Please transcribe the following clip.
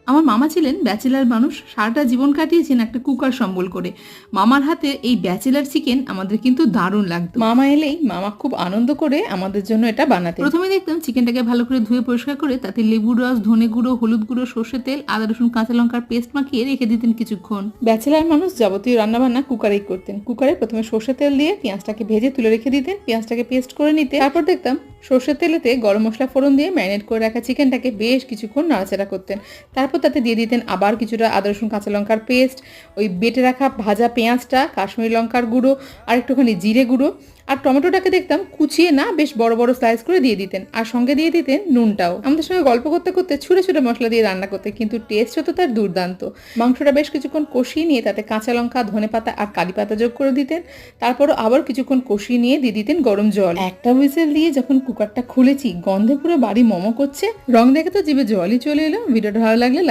আমার মামা ছিলেন ব্যাচেলার মানুষ, সারাটা জীবন কাটিয়েছেন একটা কুকার সম্বল করে। মামার হাতে এই ব্যাচেলার চিকেন আমাদের কিন্তু দারুণ লাগতো। মামা এলেই মামা খুব আনন্দ করে আমাদের জন্য এটা বানাতেন। প্রথমে দেখতাম চিকেনটাকে ভালো করে ধুয়ে পরিষ্কার করে তাতে লেবুর রস, ধনে গুঁড়ো, হলুদ গুঁড়ো, সর্ষের তেল, আদা রসুন কাঁচা লঙ্কার পেস্ট মাখিয়ে রেখে দিতেন কিছুক্ষণ। ব্যাচেলার মানুষ যাবতীয় রান্নাবান্না কুকারেই করতেন। কুকারে প্রথমে সর্ষের তেল দিয়ে পেঁয়াজটাকে ভেজে তুলে রেখে দিতেন, পেঁয়াজটাকে পেস্ট করে নিতে। তারপর দেখতাম সর্ষের তেলেতে গরম মশলা ফোড়ন দিয়ে ম্যারিনেট করে রাখা চিকেনটাকে বেশ কিছুক্ষণ নাড়াচাড়া করতেন। তারপর তাতে দিয়ে দিতেন আবার কিছুটা আদা রসুন কাঁচা লঙ্কার পেস্ট, ওই বেটে রাখা ভাজা পেঁয়াজটা, কাশ্মীরি লঙ্কার গুঁড়ো আর একটুখানি জিরে গুঁড়ো, আর টমেটোটাকে দেখতাম কুচিয়ে না বেশ বড় বড় স্লাইস করে দিয়ে দিতেন, আর সঙ্গে দিয়ে দিতেন নুনটাও। আমাদের সঙ্গে গল্প করতে করতে ছুঁড়ে ছুঁড়ে মশলা দিয়ে রান্না করতে, কিন্তু টেস্ট হতো তার দুর্দান্ত। মাংসটা বেশ কিছুক্ষণ কষিয়ে নিয়ে তাতে কাঁচা লঙ্কা, ধনেপাতা আর কারি পাতা যোগ করে দিতেন। তারপরও আবার কিছুক্ষণ কষিয়ে নিয়ে দিয়ে দিতেন গরম জল। একটা হুইসেল দিয়ে যখন কুকারটা খুলেছি, গন্ধে পুরো বাড়ি মমো করছে। রং দেখে তো জিভে জলই চলে এলো। ভিডিওটা ভালো লাগলে